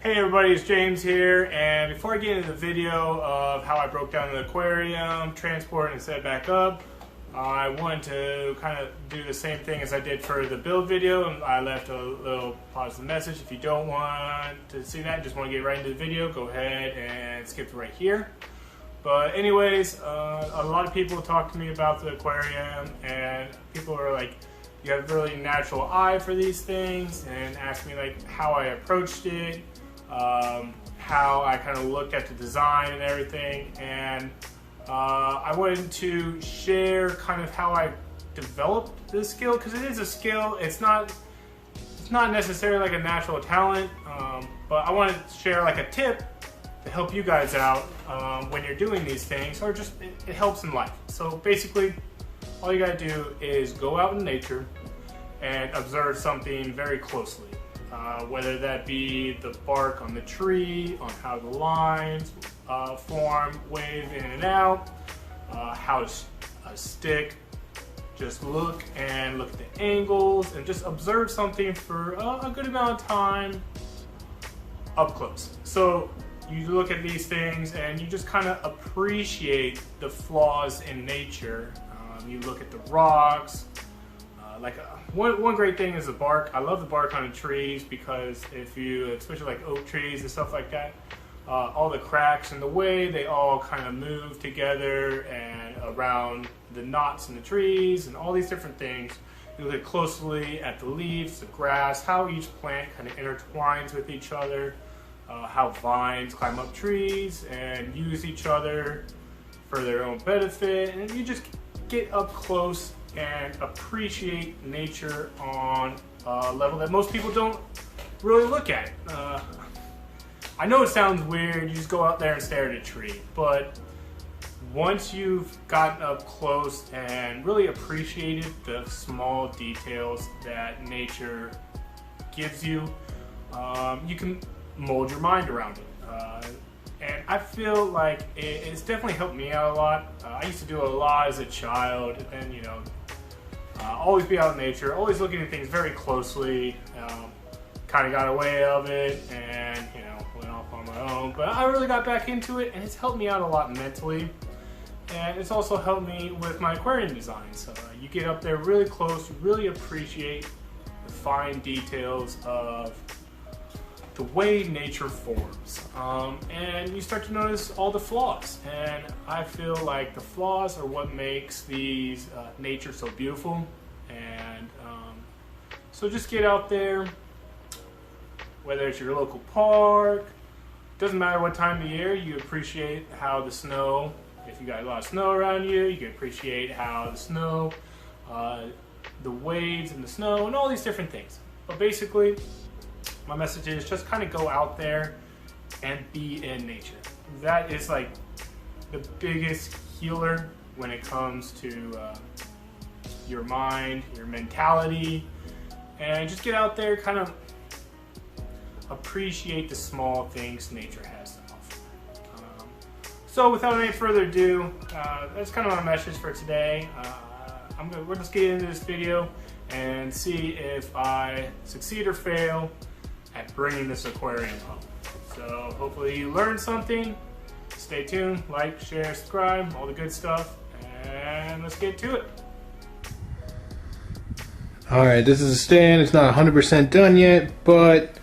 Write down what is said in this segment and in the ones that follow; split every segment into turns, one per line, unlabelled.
Hey everybody, it's James here, and before I get into the video of how I broke down the aquarium, transport and set it back up, I wanted to kind of do the same thing as I did for the build video, and I left a little positive message. If you don't want to see that, just want to get right into the video, go ahead and skip to right here. But anyways, a lot of people talk to me about the aquarium, and people are like, you have a really natural eye for these things, and ask me like how I approached it, how I kind of looked at the design and everything, and I wanted to share kind of how I developed this skill, because it is a skill. It's not necessarily like a natural talent, but I wanted to share like a tip to help you guys out when you're doing these things, or just it helps in life. So basically, all you gotta do is go out in nature and observe something very closely. Whether that be the bark on the tree, on how the lines form, wave in and out, how a stick, just look at the angles and just observe something for a good amount of time up close. So you look at these things and you just kind of appreciate the flaws in nature. You look at the rocks. One great thing is the bark. I love the bark on the trees because especially like oak trees and stuff like that, all the cracks and the way they all kind of move together and around the knots in the trees and all these different things. You look closely at the leaves, the grass, how each plant kind of intertwines with each other, how vines climb up trees and use each other for their own benefit, and you just get up close and appreciate nature on a level that most people don't really look at. I know it sounds weird, you just go out there and stare at a tree, but once you've gotten up close and really appreciated the small details that nature gives you, you can mold your mind around it. And I feel like it's definitely helped me out a lot. I used to do it a lot as a child, and then, always be out in nature, always looking at things very closely. Kind of got away of it and, went off on my own. But I really got back into it, and it's helped me out a lot mentally. And it's also helped me with my aquarium designs. You get up there really close, you really appreciate the fine details of the way nature forms, and you start to notice all the flaws, and I feel like the flaws are what makes these nature so beautiful. And so just get out there, whether it's your local park, doesn't matter what time of year, you appreciate how the snow, if you got a lot of snow around you, you can appreciate how the snow, the waves and the snow and all these different things. But basically, my message is just kind of go out there and be in nature. That is like the biggest healer when it comes to your mind, your mentality, and just get out there, kind of appreciate the small things nature has to offer. So without any further ado, that's kind of my message for today. We're just getting into this video and see if I succeed or fail at bringing this aquarium home. So hopefully you learned something. Stay tuned, like, share, subscribe, all the good stuff, and let's get to it.
Alright, this is a stand. It's not 100% done yet, but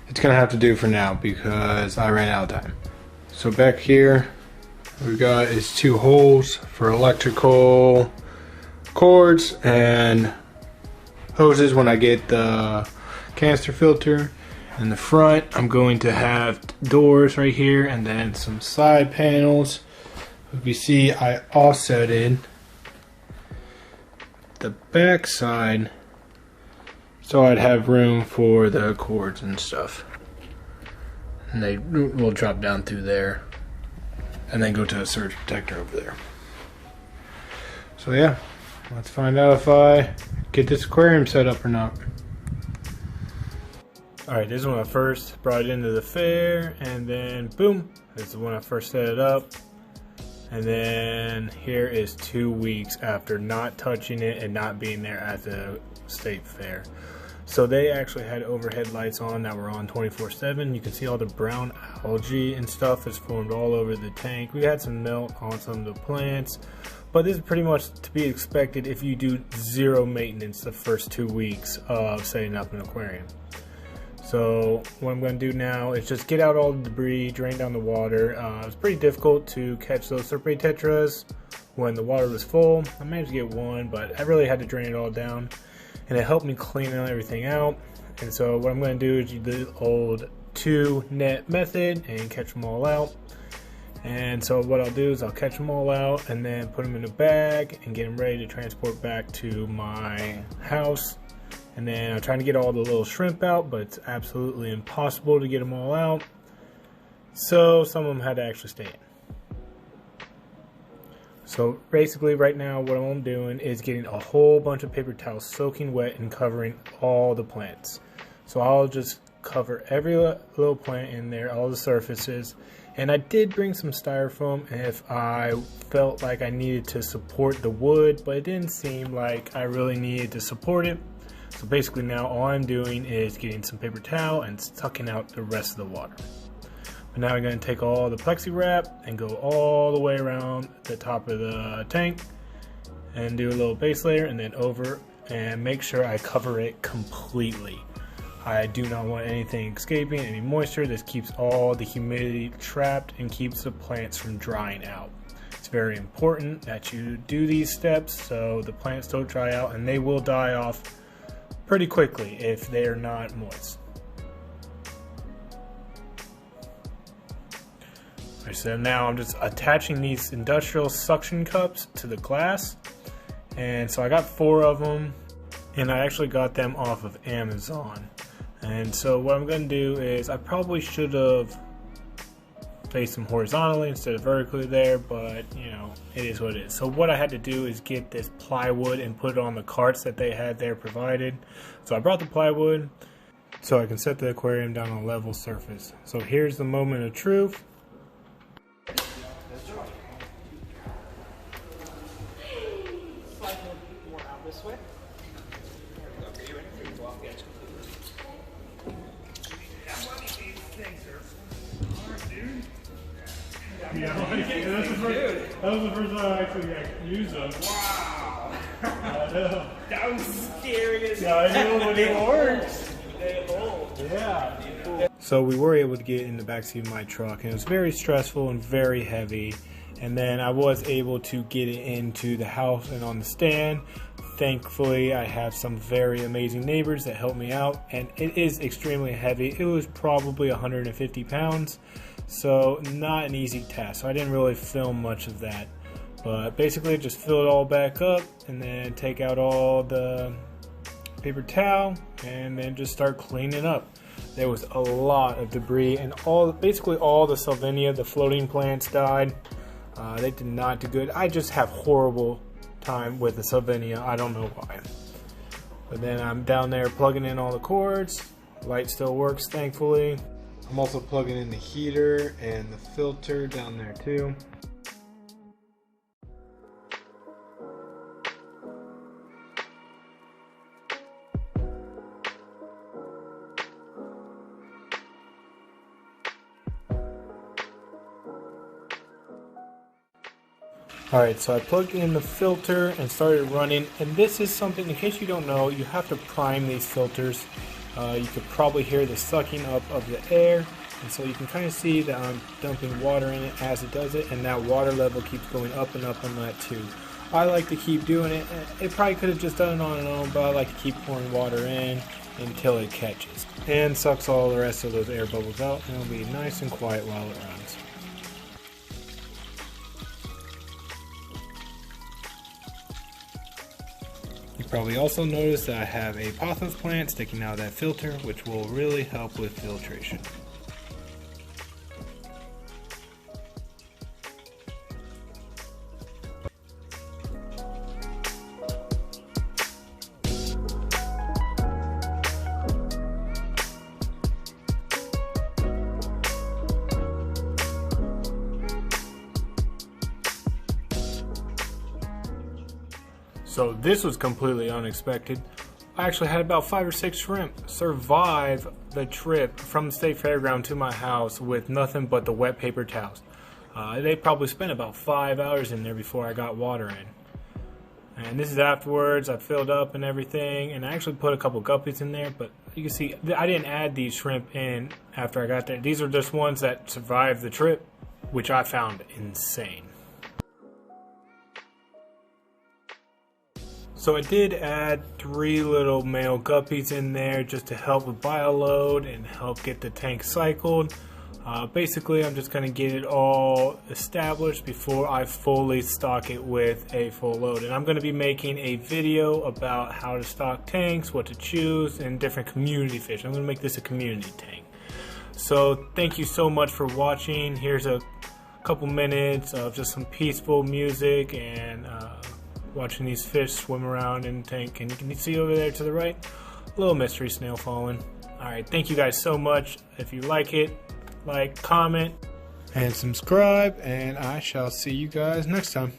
it's gonna have to do for now because I ran out of time. So back here we've got is 2 holes for electrical cords and hoses when I get the canister filter. In the front, I'm going to have doors right here and then some side panels. If you see, I offsetted the back side so I'd have room for the cords and stuff. And they will drop down through there and then go to a surge protector over there. So yeah, let's find out if I get this aquarium set up or not.
Alright, this is when I first brought it into the fair, and then boom, this is when I first set it up. And then here is 2 weeks after not touching it and not being there at the state fair.
So they actually had overhead lights on that were on 24/7. You can see all the brown algae and stuff is formed all over the tank. We had some melt on some of the plants, but this is pretty much to be expected if you do zero maintenance the first 2 weeks of setting up an aquarium. So what I'm going to do now is just get out all the debris, drain down the water. It's pretty difficult to catch those Serpe tetras when the water was full. I managed to get one, but I really had to drain it all down, and it helped me clean everything out. And so what I'm going to do is use the old 2-net method and catch them all out. And so what I'll do is I'll catch them all out and then put them in a bag and get them ready to transport back to my house. And then I'm trying to get all the little shrimp out, but it's absolutely impossible to get them all out. So some of them had to actually stay in. So basically right now what I'm doing is getting a whole bunch of paper towels soaking wet and covering all the plants. So I'll just cover every little plant in there, all the surfaces. And I did bring some styrofoam if I felt like I needed to support the wood, but it didn't seem like I really needed to support it. So basically now all I'm doing is getting some paper towel and sucking out the rest of the water. But now I'm going to take all the plexi wrap and go all the way around the top of the tank and do a little base layer and then over and make sure I cover it completely. I do not want anything escaping, any moisture. This keeps all the humidity trapped and keeps the plants from drying out. It's very important that you do these steps so the plants don't dry out, and they will die off pretty quickly if they are not moist. Alright, so now I'm just attaching these industrial suction cups to the glass, and so I got 4 of them, and I actually got them off of Amazon. And so what I'm going to do is I probably should have faced them horizontally instead of vertically there, but you know, it is what it is. So what I had to do is get this plywood and put it on the carts that they had there provided. So I brought the plywood so I can set the aquarium down on a level surface. So here's the moment of truth.
Yeah, that was the first time I actually used them.
Wow!
I know.
That was scary as
Yeah, I know, but it works.
They hold.
Yeah.
So we were able to get in the backseat of my truck, and it was very stressful and very heavy. And then I was able to get it into the house and on the stand. Thankfully, I have some very amazing neighbors that helped me out, and it is extremely heavy. It was probably 150 pounds, so not an easy task. So I didn't really film much of that, but basically just fill it all back up and then take out all the paper towel and then just start cleaning up. There was a lot of debris, and basically all the Salvinia, the floating plants, died. They did not do good. I just have horrible time with the Salvinia. I don't know why. But then I'm down there plugging in all the cords. Light still works, thankfully. I'm also plugging in the heater and the filter down there too. Alright, so I plugged in the filter and started running, and this is something, in case you don't know, you have to prime these filters. You could probably hear the sucking up of the air, and so you can kind of see that I'm dumping water in it as it does it, and that water level keeps going up and up on that too. I like to keep doing it. It probably could have just done it on its own, but I like to keep pouring water in until it catches and sucks all the rest of those air bubbles out, and it'll be nice and quiet while it runs. You probably also noticed that I have a pothos plant sticking out of that filter, which will really help with filtration. So this was completely unexpected. I actually had about 5 or 6 shrimp survive the trip from the state fairground to my house with nothing but the wet paper towels. They probably spent about 5 hours in there before I got water in. And this is afterwards. I filled up and everything, and I actually put a couple guppies in there, but you can see I didn't add these shrimp in after I got there. These are just ones that survived the trip, which I found insane. So I did add 3 little male guppies in there just to help with bioload and help get the tank cycled. Basically, I'm just going to get it all established before I fully stock it with a full load. And I'm going to be making a video about how to stock tanks, what to choose, and different community fish. I'm going to make this a community tank. So thank you so much for watching. Here's a couple minutes of just some peaceful music and watching these fish swim around in the tank. And you can see over there to the right, a little mystery snail falling. Alright, thank you guys so much. If you like it, like, comment, and subscribe, and I shall see you guys next time.